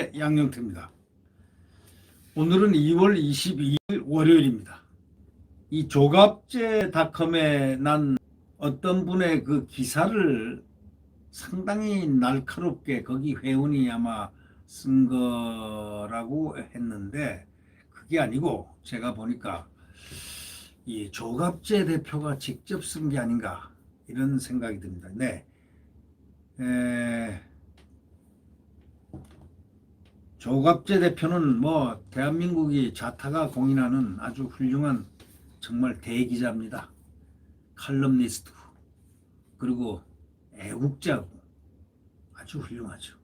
조갑재 양영태입니다. 오늘은 2월 22일 월요일입니다. 이 조갑재닷컴에 난 어떤 분의 그 기사를 상당히 날카롭게 거기 회원이 아마 쓴 거라고 했는데 그게 아니고 제가 보니까 이 조갑재 대표가 직접 쓴 게 아닌가 이런 생각이 듭니다. 네. 조갑재 대표는 뭐 대한민국이 자타가 공인하는 아주 훌륭한 정말 대기자입니다. 칼럼니스트 그리고 애국자고 아주 훌륭하죠.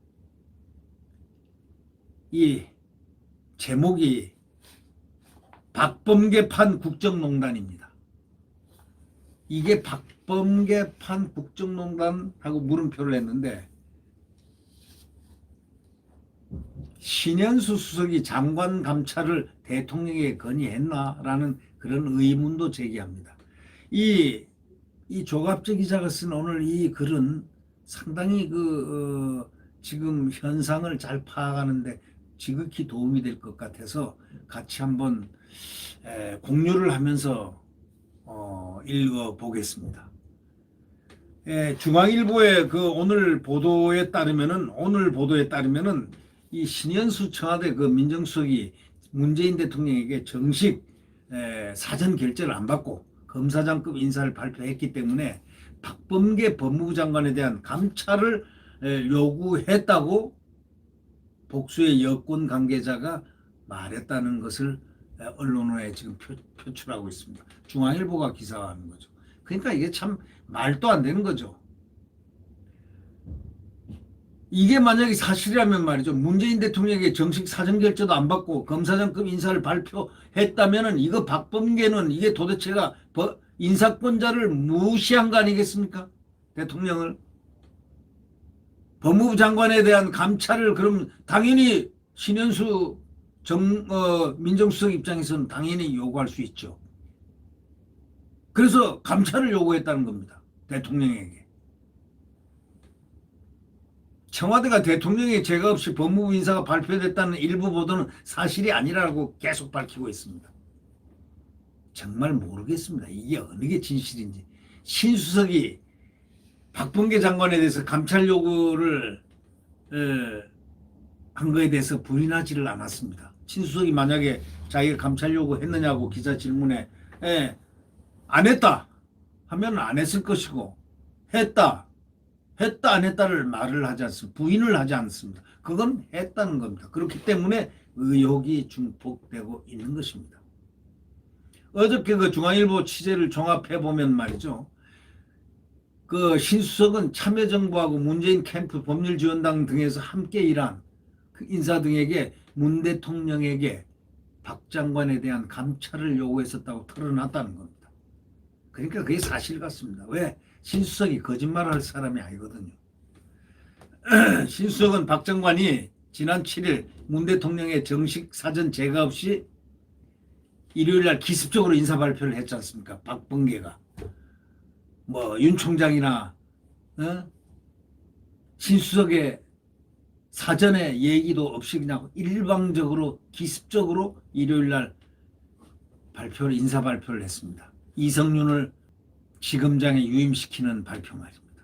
이 제목이 박범계판 국정농단입니다. 이게 박범계판 국정농단하고 물음표를 했는데 신현수 수석이 장관 감찰을 대통령에게 건의했나라는 그런 의문도 제기합니다. 이 조갑재 기자가 쓴 오늘 이 글은 상당히 지금 현상을 잘 파악하는데 지극히 도움이 될 것 같아서 같이 한번 공유를 하면서 읽어보겠습니다. 중앙일보의 오늘 보도에 따르면은 이 신현수 청와대 민정수석이 문재인 대통령에게 정식 사전 결재를 안 받고 검사장급 인사를 발표했기 때문에 박범계 법무부 장관에 대한 감찰을 요구했다고 복수의 여권 관계자가 말했다는 것을 언론에 지금 표출하고 있습니다. 중앙일보가 기사화하는 거죠. 그러니까 이게 참 말도 안 되는 거죠. 이게 만약에 사실이라면 말이죠. 문재인 대통령에게 정식 사전 결재도 안 받고 검사장급 인사를 발표했다면은 이거 박범계는 이게 도대체가 인사권자를 무시한 거 아니겠습니까? 대통령을. 법무부 장관에 대한 감찰을 그럼 당연히 신현수 민정수석 입장에서는 당연히 요구할 수 있죠. 그래서 감찰을 요구했다는 겁니다. 대통령에게. 청와대가 대통령의 제가 없이 법무부 인사가 발표됐다는 일부 보도는 사실이 아니라고 계속 밝히고 있습니다. 정말 모르겠습니다. 이게 어느 게 진실인지. 신수석이 박범계 장관에 대해서 감찰 요구를 한 거에 대해서 부인하지를 않았습니다. 신수석이 만약에 자기가 감찰 요구했느냐고 기자 질문에 안 했다 하면 안 했을 것이고 했다 안 했다를 말을 하지 않습니다. 부인을 하지 않습니다. 그건 했다는 겁니다. 그렇기 때문에 의혹이 증폭되고 있는 것입니다. 어저께 중앙일보 취재를 종합해보면 말이죠. 신수석은 참여정부하고 문재인 캠프 법률지원당 등에서 함께 일한 인사 등에게 문 대통령에게 박 장관에 대한 감찰을 요구했었다고 털어놨다는 겁니다. 그러니까 그게 사실 같습니다. 왜? 신수석이 거짓말을 할 사람이 아니거든요. 신수석은 박 장관이 지난 7일 문 대통령의 정식 사전 제가 없이 일요일날 기습적으로 인사 발표를 했지 않습니까? 박범계가. 윤 총장이나 신수석의 사전에 얘기도 없이 그냥 일방적으로 기습적으로 일요일날 인사 발표를 했습니다. 이성윤을 지검장에 유임시키는 발표 말입니다.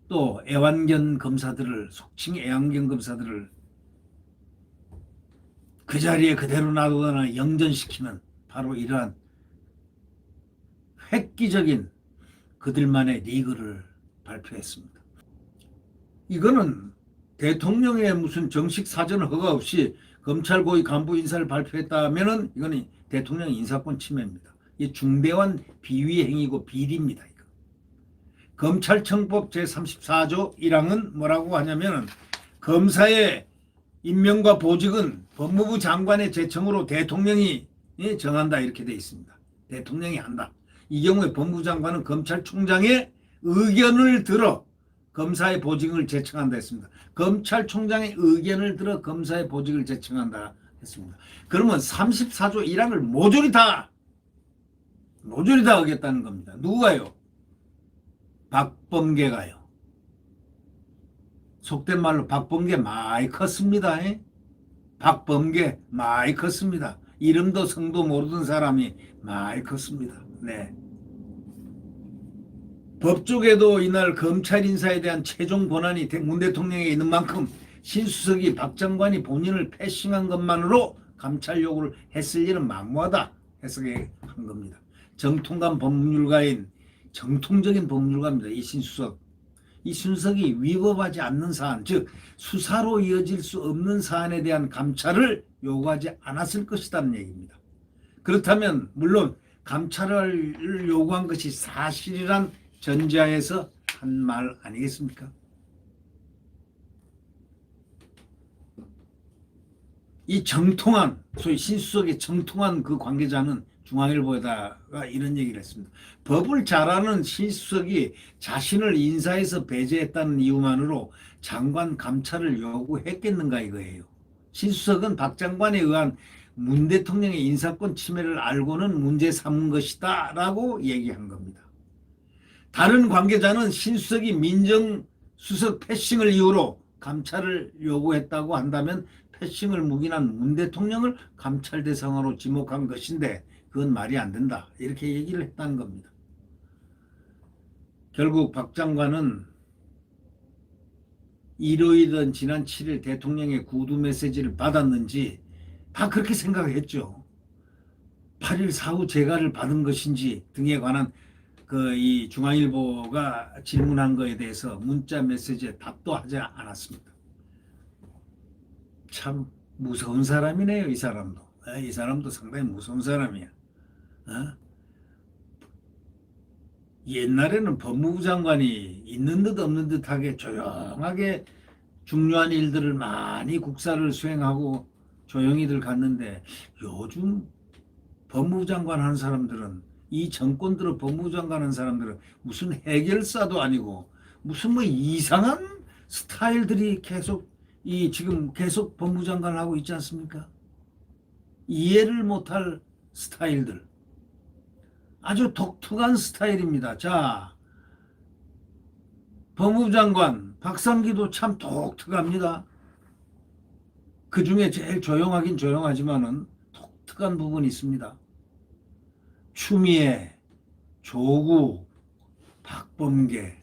또 애완견 검사들을 속칭 애완견 검사들을 그 자리에 그대로 놔두거나 영전시키는 바로 이러한 획기적인 그들만의 리그를 발표했습니다. 이거는 대통령의 무슨 정식 사전 허가 없이 검찰 고위 간부 인사를 발표했다면은 이거는 대통령 인사권 침해입니다. 이 중대한 비위 행위고 비리입니다. 이거. 검찰청법 제34조 1항은 뭐라고 하냐면 검사의 임명과 보직은 법무부 장관의 제청으로 대통령이 정한다 이렇게 되어 있습니다. 대통령이 한다. 이 경우에 법무부 장관은 검찰총장의 의견을 들어 검사의 보직을 제청한다 했습니다. 검찰총장의 의견을 들어 검사의 보직을 제청한다 했습니다. 그러면 34조 1항을 모조리 다 하겠다는 겁니다. 누가요? 박범계가요. 속된 말로 박범계 많이 컸습니다. 박범계 많이 컸습니다. 이름도 성도 모르던 사람이 많이 컸습니다. 네. 법조계도 이날 검찰 인사에 대한 최종 권한이 문 대통령에 있는 만큼 신수석이 박 장관이 본인을 패싱한 것만으로 감찰 요구를 했을 일은 막무하다 해석한 겁니다. 정통관 법률가인 정통적인 법률가입니다. 이 신수석. 이 신수석이 위법하지 않는 사안, 즉 수사로 이어질 수 없는 사안에 대한 감찰을 요구하지 않았을 것이라는 얘기입니다. 그렇다면 물론 감찰을 요구한 것이 사실이란 전제하에서 한 말 아니겠습니까? 이 정통한, 소위 신수석의 정통한 그 관계자는 중앙일보에다가 이런 얘기를 했습니다. 법을 잘 아는 신수석이 자신을 인사에서 배제했다는 이유만으로 장관 감찰을 요구했겠는가 이거예요. 신수석은 박 장관에 의한 문 대통령의 인사권 침해를 알고는 문제 삼은 것이다 라고 얘기한 겁니다. 다른 관계자는 신수석이 민정수석 패싱을 이유로 감찰을 요구했다고 한다면 패싱을 묵인한 문 대통령을 감찰 대상으로 지목한 것인데 그건 말이 안 된다. 이렇게 얘기를 했다는 겁니다. 결국 박 장관은 일요일은 지난 7일 대통령의 구두 메시지를 받았는지 다 그렇게 생각했죠. 8일 사후 재가를 받은 것인지 등에 관한 이 중앙일보가 질문한 거에 대해서 문자 메시지에 답도 하지 않았습니다. 참 무서운 사람이네요. 이 사람도. 이 사람도 상당히 무서운 사람이야. 옛날에는 법무부 장관이 있는 듯 없는 듯하게 조용하게 중요한 일들을 많이 국사를 수행하고 조용히들 갔는데 요즘 법무부 장관 하는 사람들은 이 정권 들어 법무부 장관 하는 사람들은 무슨 해결사도 아니고 무슨 뭐 이상한 스타일들이 지금 계속 법무부 장관을 하고 있지 않습니까? 이해를 못할 스타일들. 아주 독특한 스타일입니다. 자, 법무부 장관 박상기도 참 독특합니다. 그 중에 제일 조용하긴 조용하지만은 독특한 부분이 있습니다. 추미애, 조국, 박범계,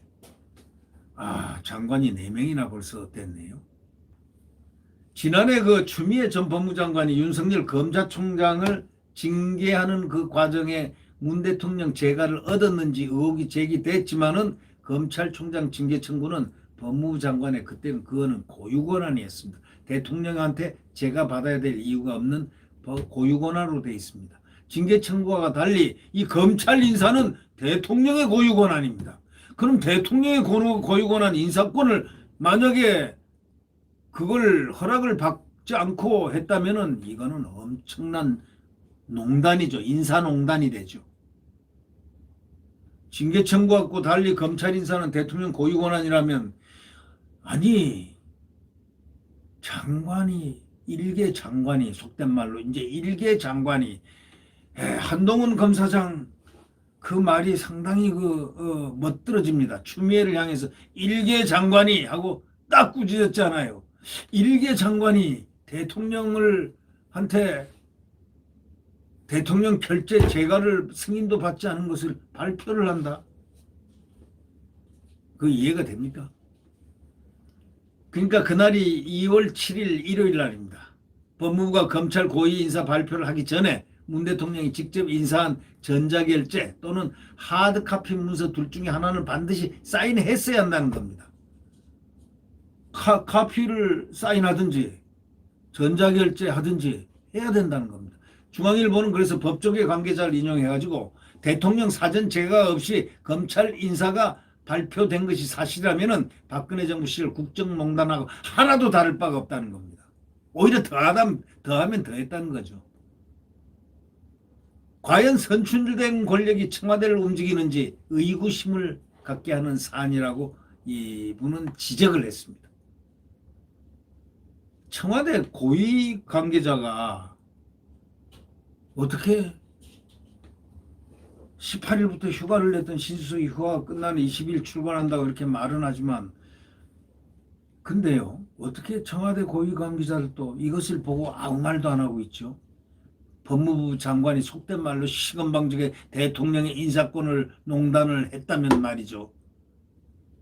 장관이 4명이나 벌써 됐네요. 지난해 그 추미애 전 법무장관이 윤석열 검찰총장을 징계하는 그 과정에 문 대통령 재가를 얻었는지 의혹이 제기됐지만은 검찰총장 징계 청구는 법무부 장관의 그때는 그거는 고유권한이었습니다. 대통령한테 재가 받아야 될 이유가 없는 고유권한으로 되어 있습니다. 징계 청구와 달리 이 검찰 인사는 대통령의 고유권한입니다. 그럼 대통령의 고유권한 인사권을 만약에 그걸 허락을 받지 않고 했다면은 이거는 엄청난 농단이죠. 인사농단이 되죠. 징계 청구하고 달리 검찰 인사는 대통령 고유권한이라면 아니 장관이 일개 장관이 속된 말로 이제 일개 장관이 한동훈 검사장 그 말이 상당히 멋들어집니다. 추미애를 향해서 일개 장관이 하고 딱 꾸짖었잖아요. 일개 장관이 한테 대통령 결재 재가를 승인도 받지 않은 것을 발표를 한다. 그 이해가 됩니까? 그러니까 그날이 2월 7일 일요일 날입니다. 법무부가 검찰 고위 인사 발표를 하기 전에 문 대통령이 직접 인사한 전자결재 또는 하드카피 문서 둘 중에 하나는 반드시 사인했어야 한다는 겁니다. 카피를 사인하든지 전자결재 하든지 해야 된다는 겁니다. 중앙일보는 그래서 법조계 관계자를 인용해가지고 대통령 사전 재가 없이 검찰 인사가 발표된 것이 사실이라면은 박근혜 정부 시절 국정농단하고 하나도 다를 바가 없다는 겁니다. 오히려 더하면 더했다는 거죠. 과연 선출된 권력이 청와대를 움직이는지 의구심을 갖게 하는 사안이라고 이분은 지적을 했습니다. 청와대 고위 관계자가 어떻게 18일부터 휴가를 냈던 신수석이 휴가가 끝나는 20일 출근한다고 이렇게 말은 하지만 근데요. 어떻게 청와대 고위 관계자들도 이것을 보고 아무 말도 안 하고 있죠. 법무부 장관이 속된 말로 시건방지게 대통령의 인사권을 농단을 했다면 말이죠.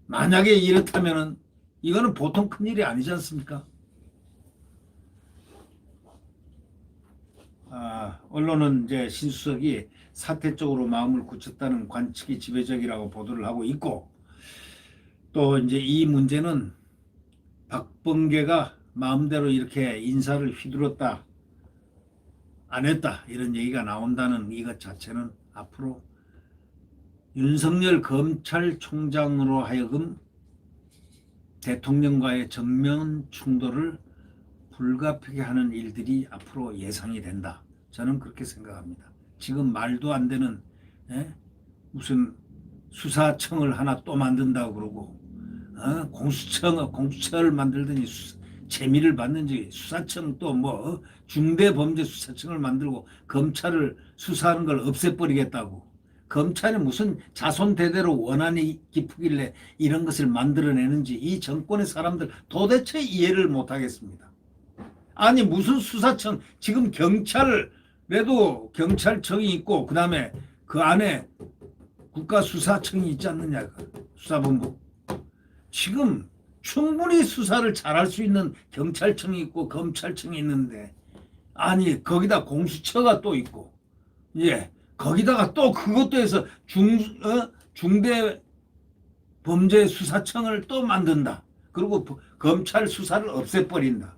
만약에 이렇다면은 이거는 보통 큰일이 아니지 않습니까? 언론은 이제 신수석이 사퇴 쪽으로 마음을 굳혔다는 관측이 지배적이라고 보도를 하고 있고, 또 이제 이 문제는 박범계가 마음대로 이렇게 인사를 휘둘렀다, 안 했다 이런 얘기가 나온다는 이것 자체는 앞으로 윤석열 검찰총장으로 하여금 대통령과의 정면 충돌을 불가피하게 하는 일들이 앞으로 예상이 된다. 저는 그렇게 생각합니다. 지금 말도 안 되는 무슨 수사청을 하나 또 만든다고 그러고 공수처를 만들더니 재미를 봤는지 수사청 또 뭐 중대범죄수사청을 만들고 검찰을 수사하는 걸 없애버리겠다고. 검찰이 무슨 자손 대대로 원한이 깊으길래 이런 것을 만들어내는지 이 정권의 사람들 도대체 이해를 못하겠습니다. 아니 무슨 수사청, 지금 경찰에도 경찰청이 있고 그 다음에 그 안에 국가수사청이 있지 않느냐, 수사본부. 지금 충분히 수사를 잘할 수 있는 경찰청이 있고 검찰청이 있는데, 아니 거기다 공수처가 또 있고, 거기다가 또 그것도 해서 중대 범죄 수사청을 또 만든다. 그리고 검찰 수사를 없애버린다.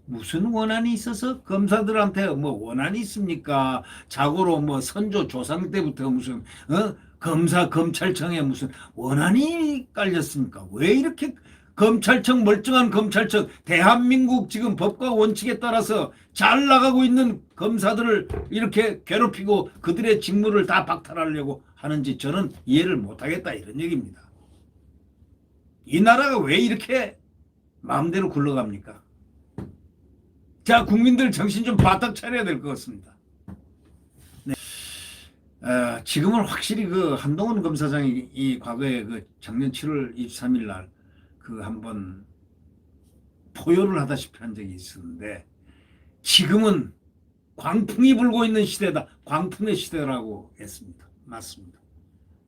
무슨 원한이 있어서 검사들한테 뭐 원한이 있습니까? 자고로 뭐 선조 조상 때부터 무슨 검찰청에 무슨 원한이 깔렸습니까? 왜 이렇게 검찰청, 멀쩡한 검찰청, 대한민국 지금 법과 원칙에 따라서 잘 나가고 있는 검사들을 이렇게 괴롭히고 그들의 직무를 다 박탈하려고 하는지 저는 이해를 못하겠다 이런 얘기입니다. 이 나라가 왜 이렇게 마음대로 굴러갑니까? 자, 국민들 정신 좀 바짝 차려야 될 것 같습니다. 네. 지금은 확실히 그 한동훈 검사장이 이 과거에 그 작년 7월 23일 날 그 한번 포효를 하다시피 한 적이 있었는데, 지금은 광풍이 불고 있는 시대다. 광풍의 시대라고 했습니다. 맞습니다.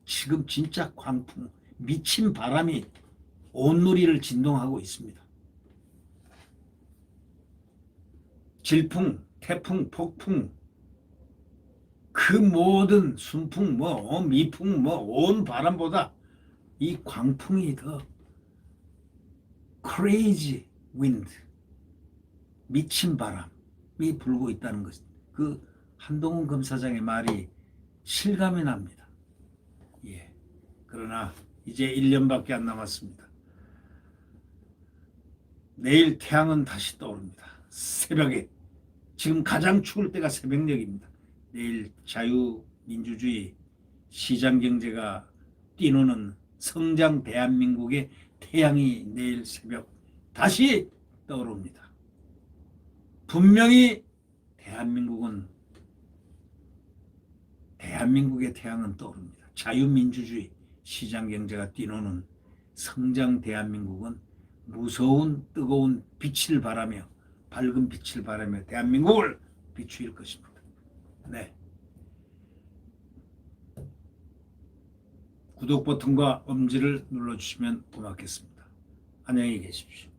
지금 진짜 광풍, 미친 바람이 온누리를 진동하고 있습니다. 질풍, 태풍, 폭풍, 그 모든 순풍, 미풍, 온 바람보다 이 광풍이 더 crazy wind, 미친 바람이 불고 있다는 것. 그 한동훈 검사장의 말이 실감이 납니다. 그러나 이제 1년밖에 안 남았습니다. 내일 태양은 다시 떠오릅니다. 새벽에. 지금 가장 추울 때가 새벽녘입니다. 내일 자유민주주의 시장경제가 뛰노는 성장 대한민국의 태양이 내일 새벽 다시 떠오릅니다. 분명히 대한민국의 태양은 떠오릅니다. 자유민주주의 시장경제가 뛰노는 성장 대한민국은 무서운 뜨거운 빛을 바라며, 밝은 빛을 바라며 대한민국을 비추일 것입니다. 네. 구독 버튼과 엄지를 눌러주시면 고맙겠습니다. 안녕히 계십시오.